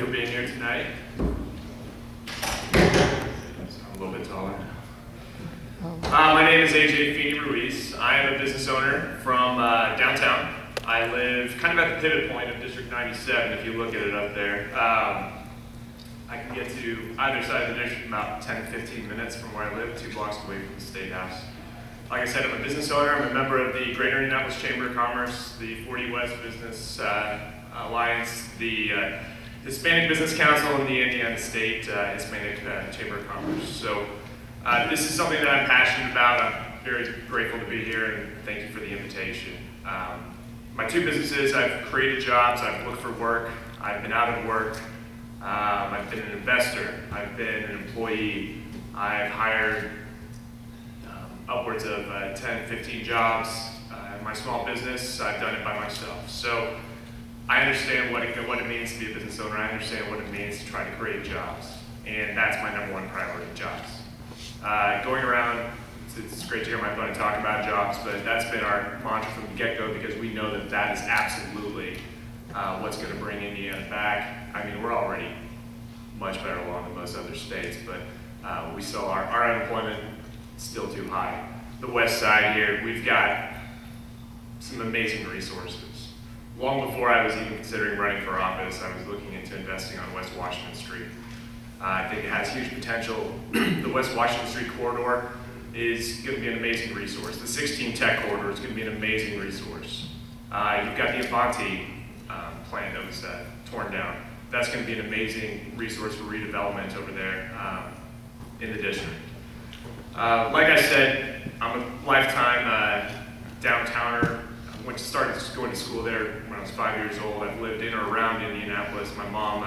for being here tonight. I'm a little bit taller. My name is AJ Feeney Ruiz. I am a business owner from downtown. I live kind of at the pivot point of District 97, if you look at it up there. I can get to either side of the district in about 10 to 15 minutes from where I live, 2 blocks away from the State House. Like I said, I'm a business owner. I'm a member of the Greater Indianapolis Chamber of Commerce, the 40 West Business Alliance, the Hispanic Business Council, and the Indiana State Hispanic Chamber of Commerce. So this is something that I'm passionate about. I'm very grateful to be here, and thank you for the invitation. My 2 businesses, I've created jobs, I've looked for work, I've been out of work, I've been an investor, I've been an employee, I've hired upwards of 10, 15 jobs. In my small business, I've done it by myself. So I understand what it means to be a business owner. I understand what it means to try to create jobs. And that's my #1 priority, jobs. Going around, it's great to hear my buddy talk about jobs, but that's been our mantra from the get-go because we know that that is absolutely what's going to bring Indiana back. I mean, we're already much better along than most other states, but we still our unemployment still too high. The west side here, we've got some amazing resources. Long before I was even considering running for office, I was looking into investing on West Washington Street. I think it has huge potential. The West Washington Street corridor is going to be an amazing resource. The 16 Tech corridor is going to be an amazing resource. You've got the Avanti plant that was torn down. That's going to be an amazing resource for redevelopment over there in the district. Like I said, I'm a lifetime downtowner. I started going to school there when I was 5 years old. I've lived in or around Indianapolis. My mom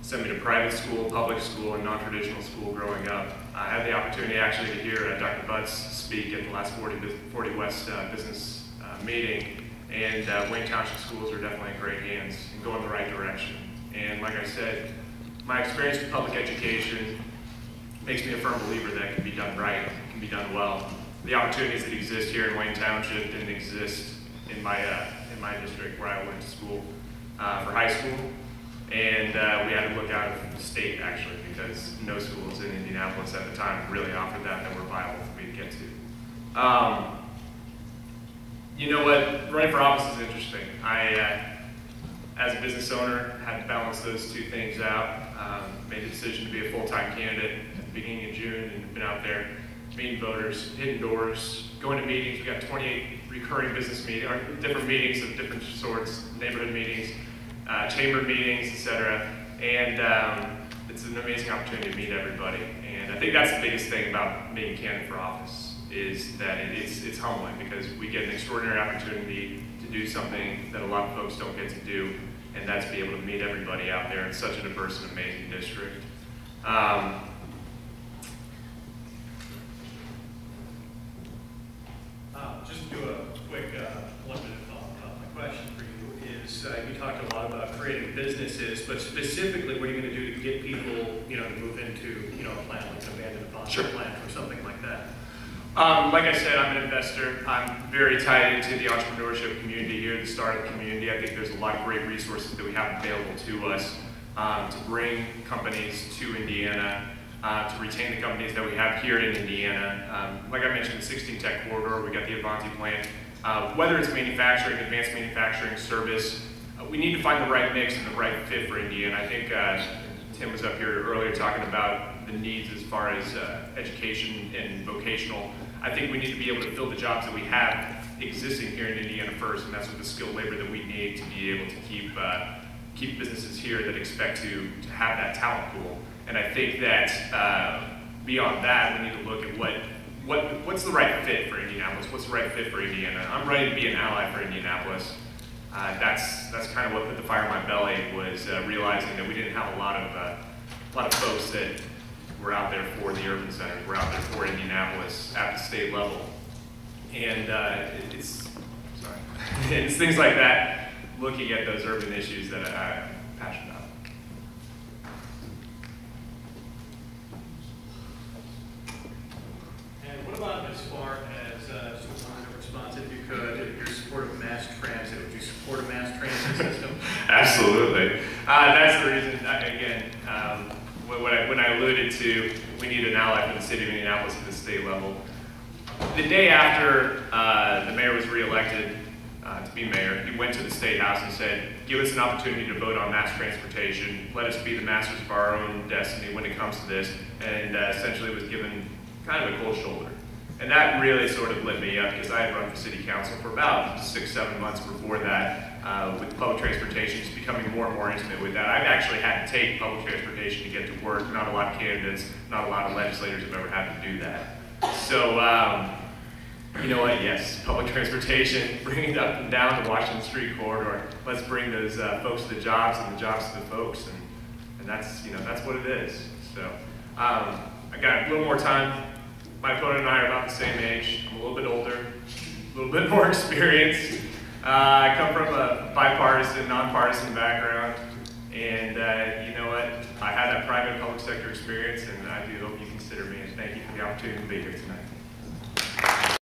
sent me to private school, public school, and non-traditional school growing up. I had the opportunity actually to hear Dr. Butts speak at the last 40 West business meeting, and Wayne Township schools are definitely in great hands and go in the right direction. And like I said, my experience with public education makes me a firm believer that it can be done right, it can be done well. The opportunities that exist here in Wayne Township didn't exist in my district where I went to school for high school. And we had to look out of the state actually because no schools in Indianapolis at the time really offered that were viable for me to get to. You know what, running for office is interesting. I, as a business owner, had to balance those 2 things out. Made the decision to be a full-time candidate at the beginning of June and been out there meeting voters, hitting doors, going to meetings. We got 28 recurring business meetings, or different meetings of different sorts, neighborhood meetings, chamber meetings, etc. And it's an amazing opportunity to meet everybody. And I think that's the biggest thing about being a candidate for office is that it's humbling because we get an extraordinary opportunity to do something that a lot of folks don't get to do, and that's be able to meet everybody out there in such a diverse and amazing district. Just to do a quick 1-minute follow-up. My question for you is, you talked a lot about creating businesses, but specifically, what are you going to do to get people, to move into, a plant like an abandoned plant or something like that? Like I said, I'm an investor. I'm very tied into the entrepreneurship community here, the startup community. I think there's a lot of great resources that we have available to us to bring companies to Indiana, to retain the companies that we have here in Indiana. Like I mentioned, the 16 Tech corridor, we got the Avanti plant. Whether it's manufacturing, advanced manufacturing, service, we need to find the right mix and the right fit for Indiana. I think Tim was up here earlier talking about the needs as far as education and vocational. I think we need to be able to fill the jobs that we have existing here in Indiana first, and that's with the skilled labor that we need to be able to keep businesses here that expect to have that talent pool. And I think that beyond that, we need to look at what's the right fit for Indianapolis, what's the right fit for Indiana. I'm ready to be an ally for Indianapolis. That's kind of what put the fire in my belly, was realizing that we didn't have a lot of folks that were out there for the urban centers, were out there for Indianapolis at the state level. And it's things like that, looking at those urban issues that I'm passionate about. And what about as far as Superintendent response, if you could, if you're supportive of mass transit, would you support a mass transit system? Absolutely. That's the reason, again, when I alluded to we need an ally for the city of Indianapolis at the state level. The day after the mayor was reelected to be mayor, he went to the State House and said, give us an opportunity to vote on mass transportation, let us be the masters of our own destiny when it comes to this, and essentially was given kind of a cold shoulder. And that really sort of lit me up because I had run for city council for about 6-7 months before that with public transportation, just becoming more and more intimate with that. I've actually had to take public transportation to get to work. Not a lot of candidates, not a lot of legislators have ever had to do that. So, you know what, yes, public transportation, bring it up and down the Washington Street corridor. Let's bring those folks to the jobs and the jobs to the folks, and that's, you know, that's what it is. So, I got a little more time. My opponent and I are about the same age. I'm a little bit older, a little bit more experienced. I come from a bipartisan, nonpartisan background, and you know what? I had that private and public sector experience, and I do hope you consider me, and thank you for the opportunity to be here tonight.